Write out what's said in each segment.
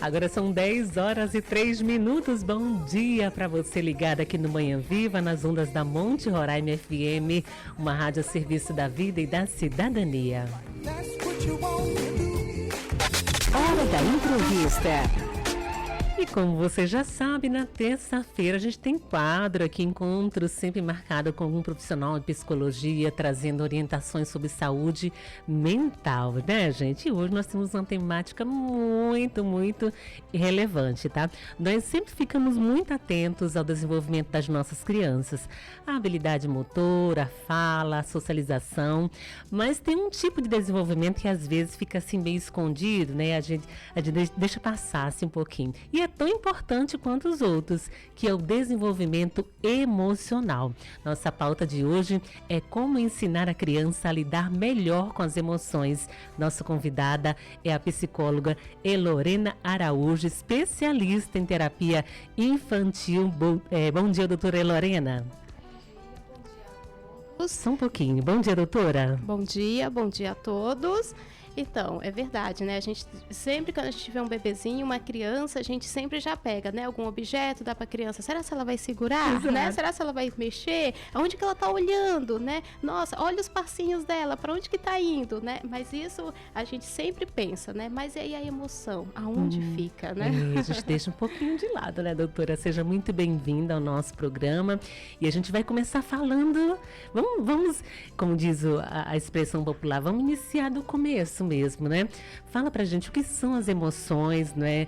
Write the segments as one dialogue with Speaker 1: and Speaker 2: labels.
Speaker 1: Agora são 10h03. Bom dia para você ligado aqui no Manhã Viva, nas ondas da Monte Roraima FM, uma rádio a serviço da vida e da cidadania. Hora da entrevista. E como você já sabe, na terça-feira a gente tem quadro aqui, encontro sempre marcado com algum profissional de psicologia, trazendo orientações sobre saúde mental, né, gente? E hoje nós temos uma temática muito relevante, tá? Nós sempre ficamos muito atentos ao desenvolvimento das nossas crianças, a habilidade motora, a fala, a socialização, mas tem um tipo de desenvolvimento que às vezes fica assim meio escondido, né? A gente deixa passar assim um pouquinho. E é tão importante quanto os outros, que é o desenvolvimento emocional. Nossa pauta de hoje é como ensinar a criança a lidar melhor com as emoções. Nossa convidada é a psicóloga Elorena Araújo, especialista em terapia infantil. Bom dia, doutora Elorena. Só um pouquinho. Bom dia, doutora.
Speaker 2: Bom dia a todos. Então, é verdade, né? A gente sempre, quando a gente vê um bebezinho, uma criança, a gente sempre já pega, né? Algum objeto, dá pra criança. Será que ela vai segurar, né? Será que ela vai mexer? Aonde que ela tá olhando, né? Nossa, olha os passinhos dela, pra onde que tá indo, né? Mas isso a gente sempre pensa, né? Mas e aí a emoção? Aonde fica, né?
Speaker 1: A gente deixa um pouquinho de lado, né, doutora? Seja muito bem-vinda ao nosso programa. E a gente vai começar falando, vamos como diz a expressão popular, vamos iniciar do começo mesmo, né? Fala pra gente o que são as emoções, né?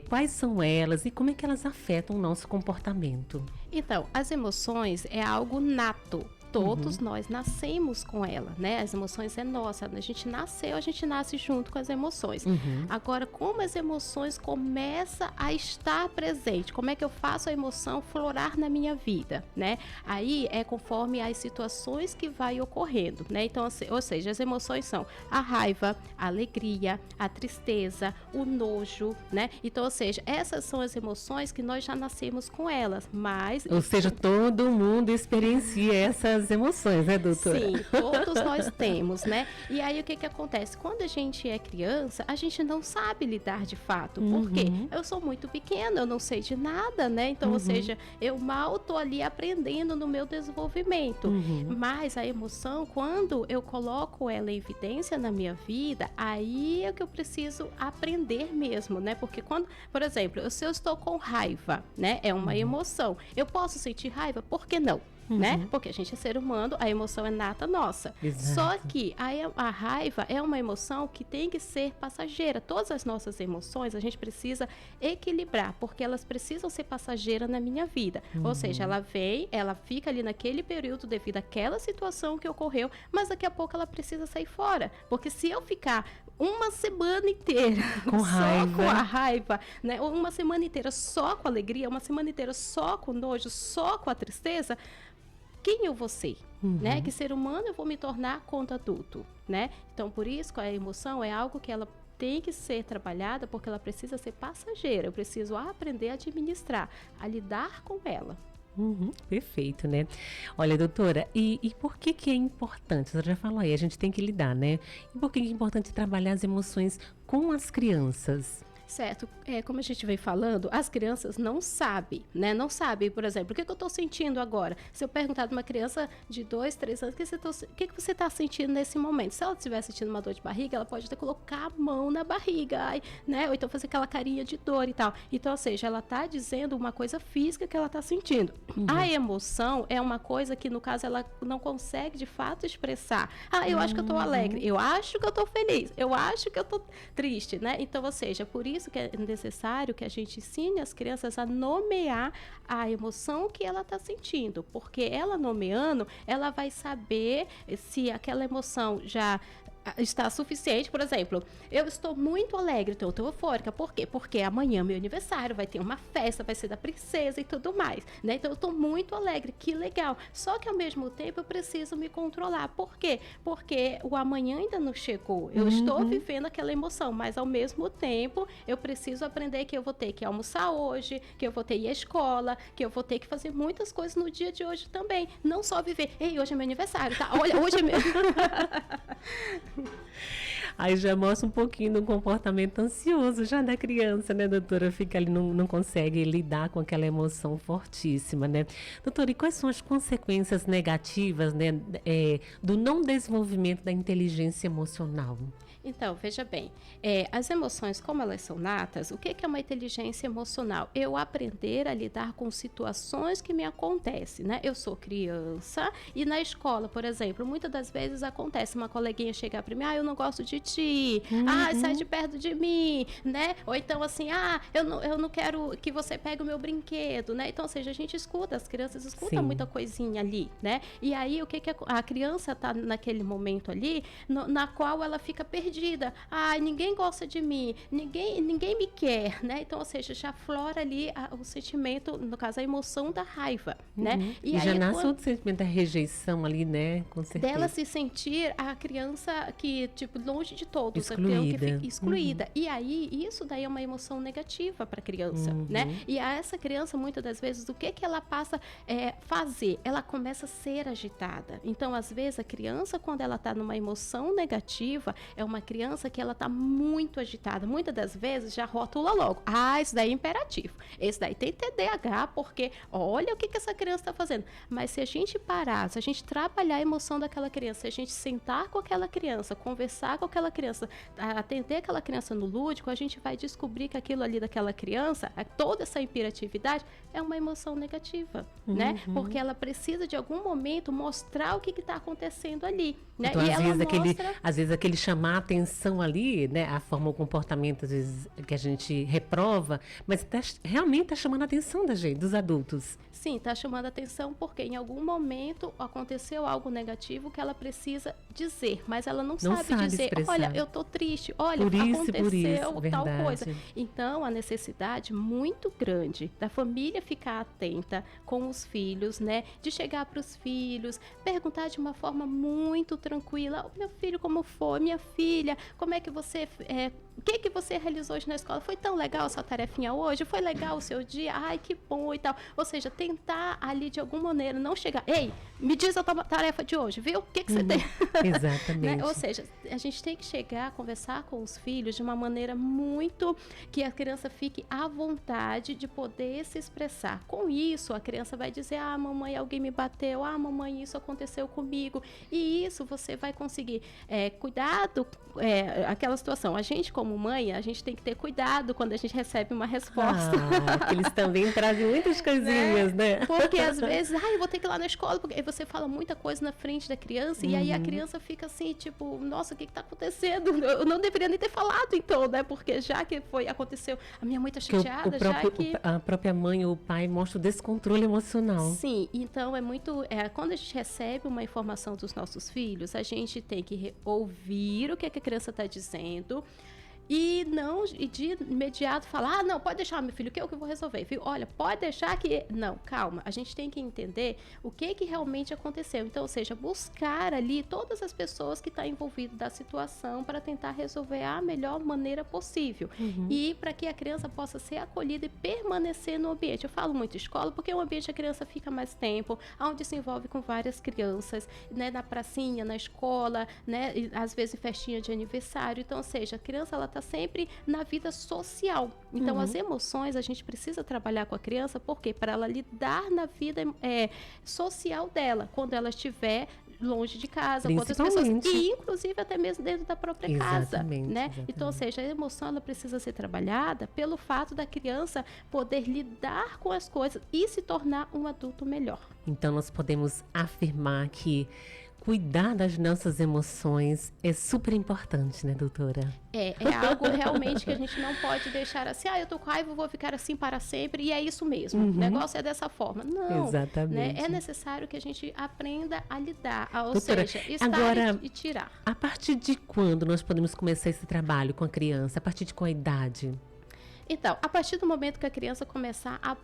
Speaker 1: Quais são elas e como é que elas afetam o nosso comportamento?
Speaker 2: Então, as emoções é algo nato. Todos nós nascemos com ela, né? As emoções é nossa. A gente nasceu, a gente nasce junto com as emoções. Agora, como as emoções começam a estar presente? Como é que eu faço a emoção florar na minha vida, né? Aí é conforme as situações que vai ocorrendo, né? Então, ou seja, as emoções são a raiva, a alegria, a tristeza, o nojo, né? Então, ou seja, essas são as emoções que nós já nascemos com elas, mas...
Speaker 1: Ou seja, todo mundo experiencia essas emoções, né, doutora?
Speaker 2: Sim, todos nós temos, né? E aí o que acontece? Quando a gente é criança, a gente não sabe lidar de fato. Por quê? Eu sou muito pequena, eu não sei de nada, né? Então, ou seja, eu mal tô ali aprendendo no meu desenvolvimento. Mas a emoção, quando eu coloco ela em evidência na minha vida, aí é que eu preciso aprender mesmo, né? Porque quando, por exemplo, se eu estou com raiva, né? É uma emoção. Eu posso sentir raiva? Por que não? Né? Porque a gente é ser humano, a emoção é nata nossa.
Speaker 1: Exato.
Speaker 2: Só que a raiva é uma emoção que tem que ser passageira. Todas as nossas emoções a gente precisa equilibrar, porque elas precisam ser passageiras na minha vida. Ou seja, ela vem, ela fica ali naquele período devido àquela situação que ocorreu, mas daqui a pouco ela precisa sair fora. Porque se eu ficar uma semana inteira
Speaker 1: com raiva,
Speaker 2: só com a raiva, né? Ou uma semana inteira só com a alegria, uma semana inteira só com o nojo, só com a tristeza, quem eu vou ser, né? Que ser humano eu vou me tornar quando adulto, né? Então, por isso que a emoção é algo que ela tem que ser trabalhada, porque ela precisa ser passageira. Eu preciso aprender a administrar, a lidar com ela.
Speaker 1: Perfeito, né? Olha, doutora, e por que é importante? Você já falou aí, a gente tem que lidar, né? E por que é importante trabalhar as emoções com as crianças?
Speaker 2: Certo, como a gente vem falando, as crianças não sabem, né? Não sabem, por exemplo, o que eu estou sentindo agora. Se eu perguntar de uma criança de 2, 3 anos, o que você está sentindo nesse momento? Se ela estiver sentindo uma dor de barriga, ela pode até colocar a mão na barriga, né? Ou então fazer aquela carinha de dor e tal. Então, ou seja, ela está dizendo uma coisa física que ela está sentindo. A emoção é uma coisa que, no caso, ela não consegue de fato expressar. Eu acho que eu estou alegre, eu acho que eu estou feliz, eu acho que eu estou triste, né? Então, ou seja, por isso que é necessário que a gente ensine as crianças a nomear a emoção que ela está sentindo, porque ela nomeando, ela vai saber se aquela emoção já está suficiente. Por exemplo, eu estou muito alegre, então eu estou eufórica. Por quê? Porque amanhã é meu aniversário, vai ter uma festa, vai ser da princesa e tudo mais, né? Então eu estou muito alegre, que legal. Só que ao mesmo tempo eu preciso me controlar. Por quê? Porque o amanhã ainda não chegou. Eu estou vivendo aquela emoção, mas ao mesmo tempo eu preciso aprender que eu vou ter que almoçar hoje, que eu vou ter que ir à escola, que eu vou ter que fazer muitas coisas no dia de hoje também. Não só viver, ei, hoje é meu aniversário, tá? Olha, hoje é meu...
Speaker 1: Aí já mostra um pouquinho do comportamento ansioso já da criança, né, doutora? Fica ali, não consegue lidar com aquela emoção fortíssima, né? Doutora, e quais são as consequências negativas, né, do não desenvolvimento da inteligência emocional?
Speaker 2: Então, veja bem, as emoções, como elas são natas, o que é uma inteligência emocional? Eu aprender a lidar com situações que me acontecem, né? Eu sou criança e na escola, por exemplo, muitas das vezes acontece uma coleguinha chegar para mim, eu não gosto de ti, sai de perto de mim, né? Ou então assim, eu não quero que você pegue o meu brinquedo, né? Então, ou seja, a gente escuta, as crianças escutam muita coisinha ali, né? E aí, o que a criança está naquele momento ali, na qual ela fica perdida. Ninguém gosta de mim, ninguém me quer, né? Então, ou seja, já aflora ali o sentimento, no caso, a emoção da raiva, né?
Speaker 1: E aí, já nasce outro sentimento da rejeição ali, né? Com certeza.
Speaker 2: Dela se sentir a criança que, tipo, longe de todos.
Speaker 1: Excluída.
Speaker 2: Excluída. E aí, isso daí é uma emoção negativa para a criança, né? E a essa criança, muitas das vezes, o que ela passa a fazer? Ela começa a ser agitada. Então, às vezes, a criança, quando ela está numa emoção negativa, é uma criança que ela está muito agitada. Muitas das vezes já rotula logo. Isso daí é imperativo. Esse daí tem TDAH, porque olha o que essa criança está fazendo. Mas se a gente parar, se a gente trabalhar a emoção daquela criança, se a gente sentar com aquela criança, conversar com aquela criança, atender aquela criança no lúdico, a gente vai descobrir que aquilo ali daquela criança, toda essa hiperatividade, é uma emoção negativa, né? Porque ela precisa de algum momento mostrar o que está acontecendo ali, né?
Speaker 1: Então,
Speaker 2: e
Speaker 1: às vezes aquele chamar a atenção ali, né? A forma, o comportamento, às vezes, que a gente reprova, mas realmente está chamando a atenção da gente, dos adultos.
Speaker 2: Sim, está chamando a atenção porque em algum momento aconteceu algo negativo que ela precisa dizer, mas ela não sabe dizer,
Speaker 1: expressar.
Speaker 2: Olha, eu tô triste, olha, aconteceu tal coisa. Então, a necessidade muito grande da família ficar atenta com os filhos, né? De chegar para os filhos, perguntar de uma forma muito tranquila, meu filho, como foi? Minha filha, como é que você... o que você realizou hoje na escola? Foi tão legal a sua tarefinha hoje? Foi legal o seu dia? Ai, que bom e tal. Ou seja, tentar ali de alguma maneira não chegar. Ei, me diz a tua tarefa de hoje, viu? O que você tem?
Speaker 1: Exatamente.
Speaker 2: Né? Ou seja, a gente tem que chegar a conversar com os filhos de uma maneira muito que a criança fique à vontade de poder se expressar. Com isso, a criança vai dizer, mamãe, alguém me bateu. Mamãe, isso aconteceu comigo. E isso você vai conseguir cuidado, aquela situação. A gente, como mãe, a gente tem que ter cuidado quando a gente recebe uma resposta.
Speaker 1: Eles também trazem muitas coisinhas, né?
Speaker 2: Porque às vezes, eu vou ter que ir lá na escola, porque aí você fala muita coisa na frente da criança, e aí a criança fica assim, tipo, nossa, o que está acontecendo? Eu não deveria nem ter falado, então, né? Porque já que aconteceu, a minha mãe está chateada,
Speaker 1: a própria mãe ou o pai mostra o descontrole emocional.
Speaker 2: Sim, então é muito... quando a gente recebe uma informação dos nossos filhos, a gente tem que ouvir o que a criança está dizendo, e de imediato falar, não, pode deixar, meu filho, que eu vou resolver, viu? Olha, pode deixar que... Não, calma, a gente tem que entender o que realmente aconteceu. Então, ou seja, buscar ali todas as pessoas que estão envolvidas da situação para tentar resolver a melhor maneira possível. E para que a criança possa ser acolhida e permanecer no ambiente. Eu falo muito escola, porque é um ambiente que a criança fica mais tempo, onde se envolve com várias crianças, né? Na pracinha, na escola, né? E, às vezes em festinha de aniversário. Então, ou seja, a criança, ela está sempre na vida social. Então, as emoções, a gente precisa trabalhar com a criança, porque para ela lidar na vida social dela, quando ela estiver longe de casa, com outras pessoas, e inclusive até mesmo dentro da própria casa, né? Então, ou seja, a emoção, ela precisa ser trabalhada pelo fato da criança poder lidar com as coisas e se tornar um adulto melhor.
Speaker 1: Então, nós podemos afirmar que cuidar das nossas emoções é super importante, né, doutora?
Speaker 2: É algo realmente que a gente não pode deixar assim, eu tô com raiva, vou ficar assim para sempre, e é isso mesmo. O negócio é dessa forma. Não.
Speaker 1: Exatamente.
Speaker 2: Né? É necessário que a gente aprenda a lidar, ou
Speaker 1: doutora,
Speaker 2: seja, estar
Speaker 1: agora,
Speaker 2: e tirar.
Speaker 1: A partir de quando nós podemos começar esse trabalho com a criança? A partir de qual idade?
Speaker 2: Então, a partir do momento que a criança começar a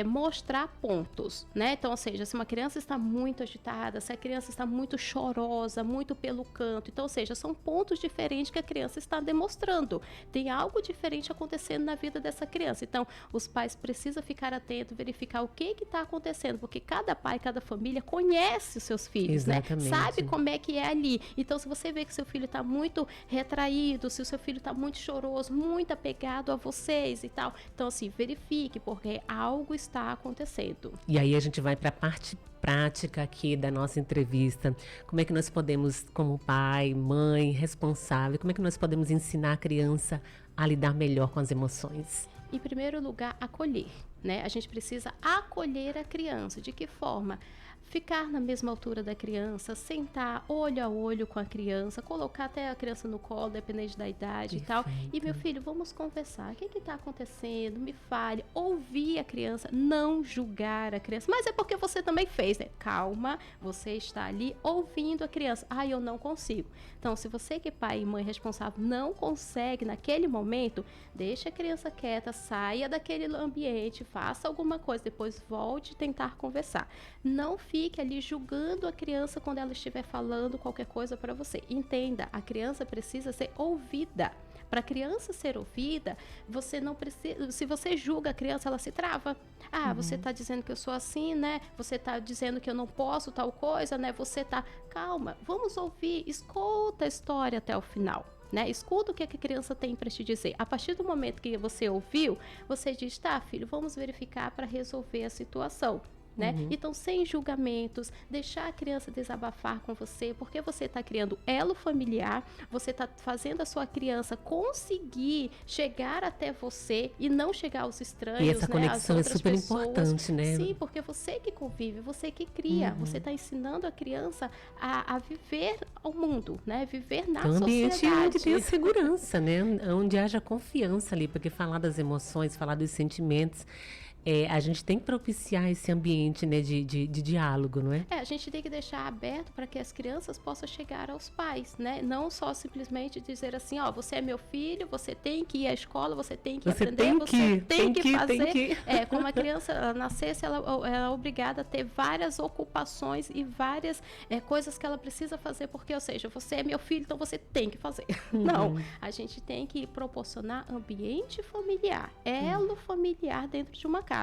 Speaker 2: mostrar pontos, né? Então, ou seja, se uma criança está muito agitada, se a criança está muito chorosa, muito pelo canto, então, ou seja, são pontos diferentes que a criança está demonstrando. Tem algo diferente acontecendo na vida dessa criança. Então, os pais precisam ficar atentos, verificar o que está acontecendo, porque cada pai, cada família conhece os seus filhos,
Speaker 1: Exatamente.
Speaker 2: né? Sabe como é que é ali. Então, se você vê que seu filho está muito retraído, se o seu filho está muito choroso, muito apegado a vocês e tal, então, assim, verifique, porque algo está acontecendo.
Speaker 1: E aí a gente vai para a parte prática aqui da nossa entrevista. Como é que nós podemos, como pai, mãe, responsável, como é que nós podemos ensinar a criança a lidar melhor com as emoções?
Speaker 2: Em primeiro lugar, acolher, né? A gente precisa acolher a criança. De que forma? Ficar na mesma altura da criança, sentar olho a olho com a criança, colocar até a criança no colo, dependente da idade. Perfeito. E tal. E, meu filho, vamos conversar. O que está acontecendo? Me fale. Ouvir a criança, não julgar a criança. Mas é porque você também fez, né? Calma, você está ali ouvindo a criança. Eu não consigo. Então, se você que é pai e mãe responsável não consegue naquele momento, deixa a criança quieta, saia daquele ambiente, faça alguma coisa, depois volte tentar conversar. Não fique ali julgando a criança quando ela estiver falando qualquer coisa para você. Entenda, a criança precisa ser ouvida. Para a criança ser ouvida, você não precisa. Se você julga a criança, ela se trava. Você está dizendo que eu sou assim, né? Você está dizendo que eu não posso tal coisa, né? Você está. Calma, vamos ouvir, escuta a história até o final. Né? Escuta o que a criança tem para te dizer. A partir do momento que você ouviu, você diz, tá, filho, vamos verificar para resolver a situação. Né? Então, sem julgamentos, deixar a criança desabafar com você, porque você está criando elo familiar, você está fazendo a sua criança conseguir chegar até você e não chegar aos estranhos,
Speaker 1: e essa conexão
Speaker 2: às
Speaker 1: é super
Speaker 2: pessoas.
Speaker 1: Importante, né?
Speaker 2: Sim, porque você que convive, você que cria, você está ensinando a criança a viver ao mundo, né? Viver na sociedade. Um ambiente
Speaker 1: onde tenha segurança, né? Onde haja confiança ali, porque falar das emoções, falar dos sentimentos, a gente tem que propiciar esse ambiente, né, de diálogo, não é?
Speaker 2: A gente tem que deixar aberto para que as crianças possam chegar aos pais, né? Não só simplesmente dizer assim, você é meu filho, você tem que ir à escola, você tem que aprender, você tem que fazer. Como a criança nascesse, ela é obrigada a ter várias ocupações e várias coisas que ela precisa fazer, porque, ou seja, você é meu filho, então você tem que fazer. Não, a gente tem que proporcionar ambiente familiar, elo familiar dentro de uma casa,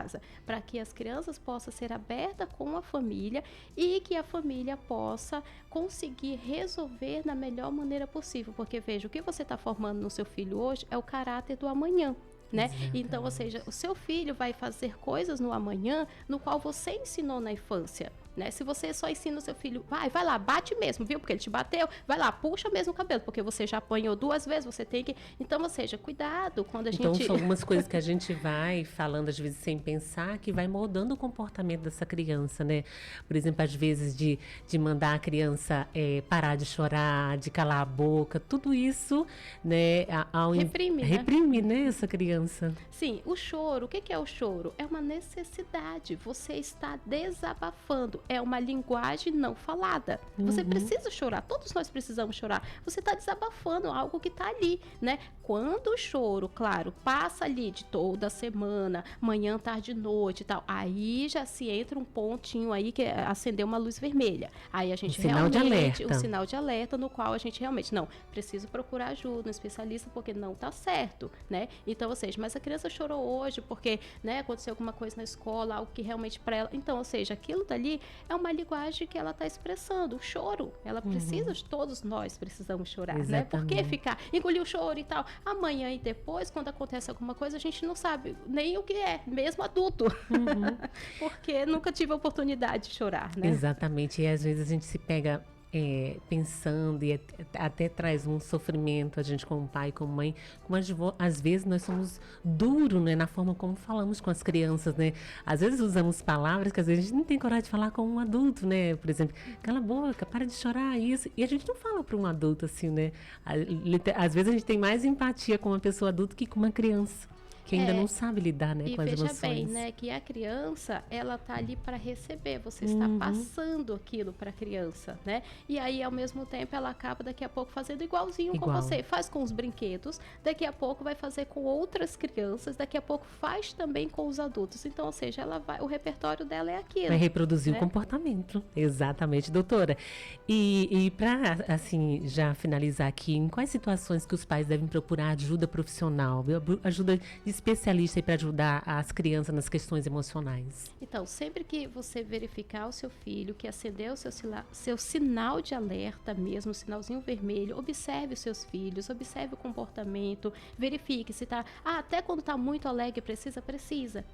Speaker 2: para que as crianças possam ser abertas com a família e que a família possa conseguir resolver da melhor maneira possível, porque veja, o que você está formando no seu filho hoje é o caráter do amanhã. Né? Então, ou seja, o seu filho vai fazer coisas no amanhã no qual você ensinou na infância. Né? Se você só ensina o seu filho, vai lá, bate mesmo, viu? Porque ele te bateu, vai lá, puxa mesmo o cabelo, porque você já apanhou 2 vezes, você tem que... Então, ou seja, cuidado quando a gente...
Speaker 1: Então, são algumas coisas que a gente vai falando, às vezes, sem pensar, que vai moldando o comportamento dessa criança, né? Por exemplo, às vezes, de mandar a criança parar de chorar, de calar a boca, tudo isso, né? Reprime, né, essa criança.
Speaker 2: Sim, o choro, o que é o choro? É uma necessidade, você está desabafando. É uma linguagem não falada. Você precisa chorar, todos nós precisamos chorar. Você está desabafando algo que está ali, né? Quando o choro, claro, passa ali de toda a semana, manhã, tarde, noite e tal, aí já se entra um pontinho aí que é acender uma luz vermelha. Aí a gente
Speaker 1: um
Speaker 2: sinal de alerta no qual a gente realmente, não, preciso procurar ajuda, um especialista, porque não está certo, né? Então, ou seja, mas a criança chorou hoje porque, né, aconteceu alguma coisa na escola, algo que realmente para ela... Então, ou seja, aquilo dali é uma linguagem que ela está expressando, o choro. Ela precisa, todos nós precisamos chorar, né? Por que ficar, engolir o choro e tal? Amanhã e depois, quando acontece alguma coisa, a gente não sabe nem o que é, mesmo adulto. Porque nunca tive a oportunidade de chorar, né?
Speaker 1: Exatamente. E às vezes a gente se pega pensando e até traz um sofrimento, a gente como pai, como mãe, como às vezes nós somos duros, né, na forma como falamos com as crianças, né? Às vezes usamos palavras que às vezes a gente não tem coragem de falar com um adulto, né? Por exemplo, cala a boca, para de chorar, isso. E a gente não fala para um adulto assim, né? Às vezes a gente tem mais empatia com uma pessoa adulta que com uma criança. que ainda não sabe lidar, né,
Speaker 2: e
Speaker 1: com as
Speaker 2: veja
Speaker 1: emoções.
Speaker 2: bem, né, que a criança, ela tá ali para receber, você está passando aquilo para a criança, né? E aí, ao mesmo tempo, ela acaba daqui a pouco fazendo igualzinho com você. Faz com os brinquedos, daqui a pouco vai fazer com outras crianças, daqui a pouco faz também com os adultos. Então, ou seja, o repertório dela é aquilo.
Speaker 1: Vai reproduzir,
Speaker 2: né?
Speaker 1: O comportamento. Exatamente, doutora. E para, assim, já finalizar aqui, em quais situações que os pais devem procurar ajuda profissional, ajuda de especialista para ajudar as crianças nas questões emocionais?
Speaker 2: Então, sempre que você verificar o seu filho, que acendeu o seu sinal de alerta mesmo, o sinalzinho vermelho, observe os seus filhos, observe o comportamento, verifique se está... até quando está muito alegre, precisa,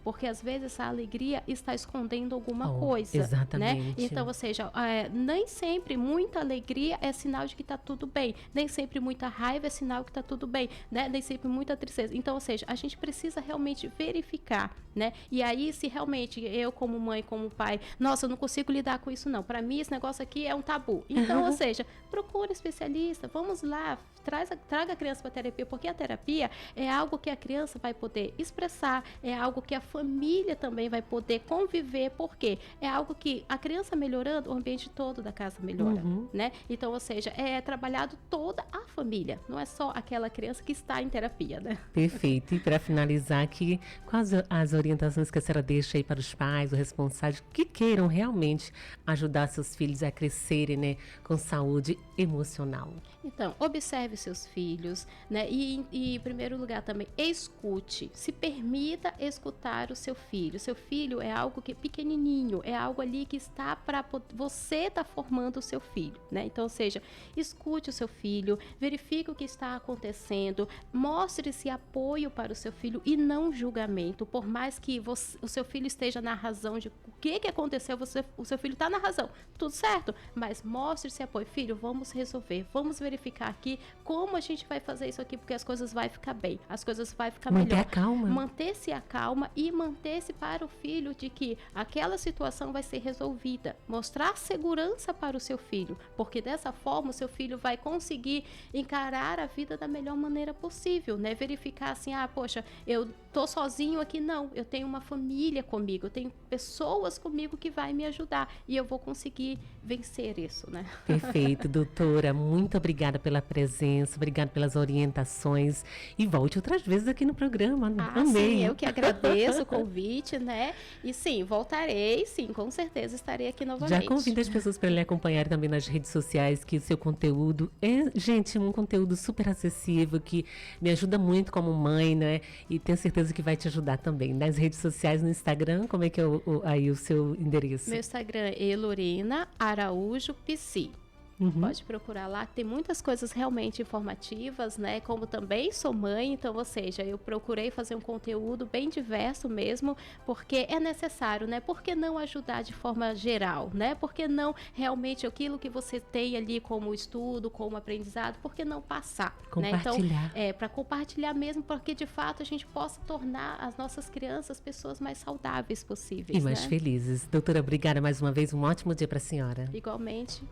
Speaker 2: porque às vezes essa alegria está escondendo alguma coisa.
Speaker 1: Exatamente.
Speaker 2: Né? Então, ou seja, nem sempre muita alegria é sinal de que está tudo bem, nem sempre muita raiva é sinal que está tudo bem, né? Nem sempre muita tristeza. Então, ou seja, a gente precisa realmente verificar, né? E aí, se realmente eu como mãe, como pai, nossa, eu não consigo lidar com isso não, para mim esse negócio aqui é um tabu. Então, ou seja, procure um especialista, vamos lá, traga a criança para a terapia, porque a terapia é algo que a criança vai poder expressar, é algo que a família também vai poder conviver, porque é algo que a criança melhorando, o ambiente todo da casa melhora, né? Então, ou seja, é trabalhado toda a família, não é só aquela criança que está em terapia, né?
Speaker 1: Perfeito. E para finalizar aqui, quais as orientações que a senhora deixa aí para os pais, os responsáveis, que queiram realmente ajudar seus filhos a crescerem, né, com saúde emocional?
Speaker 2: Então, observe seus filhos, né? E em primeiro lugar também, escute. Se permita escutar o seu filho. Seu filho é algo que é pequenininho, é algo ali que está para você tá formando o seu filho, né? Então, ou seja, escute o seu filho, verifique o que está acontecendo, mostre esse apoio para o seu filho e não julgamento. Por mais que o seu filho esteja na razão de o que aconteceu, o seu filho está na razão, tudo certo, mas mostre esse apoio. Filho, vamos resolver, vamos verificar aqui como a gente vai fazer isso aqui, porque as coisas vai ficar bem, as coisas vai ficar melhor.
Speaker 1: Manter a calma.
Speaker 2: Manter-se a calma e manter-se para o filho de que aquela situação vai ser resolvida. Mostrar segurança para o seu filho, porque dessa forma o seu filho vai conseguir encarar a vida da melhor maneira possível, né? Verificar assim, poxa, eu tô sozinho aqui, não, eu tenho uma família comigo, eu tenho pessoas comigo que vai me ajudar e eu vou conseguir vencer isso, né?
Speaker 1: Perfeito, doutora, muito obrigada pela presença, obrigada pelas orientações e volte outras vezes aqui no programa. Amei.
Speaker 2: Sim, eu que agradeço o convite, né? E sim, voltarei, sim, com certeza estarei aqui novamente.
Speaker 1: Já convido as pessoas para lhe acompanhar também nas redes sociais, que o seu conteúdo é, gente, um conteúdo super acessível, que me ajuda muito como mãe, né? E tenho certeza que vai te ajudar também. Nas redes sociais, no Instagram, como é que é aí o seu endereço?
Speaker 2: Meu Instagram é Elorena Araújo Psi. Pode procurar lá, tem muitas coisas realmente informativas, né? Como também sou mãe, então, ou seja, eu procurei fazer um conteúdo bem diverso mesmo, porque é necessário, né? Por que não ajudar de forma geral, né? Por que não realmente aquilo que você tem ali como estudo, como aprendizado, por que não passar?
Speaker 1: Compartilhar.
Speaker 2: Né? Então, para compartilhar mesmo, porque de fato a gente possa tornar as nossas crianças pessoas mais saudáveis possíveis.
Speaker 1: E mais felizes. Doutora, obrigada mais uma vez, um ótimo dia para a senhora.
Speaker 2: Igualmente.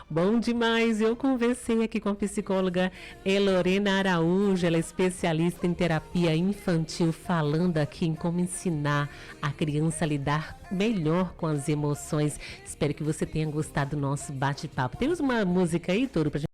Speaker 1: Bom demais, eu conversei aqui com a psicóloga Elorena Araújo, ela é especialista em terapia infantil, falando aqui em como ensinar a criança a lidar melhor com as emoções. Espero que você tenha gostado do nosso bate-papo. Temos uma música aí, Toro, pra gente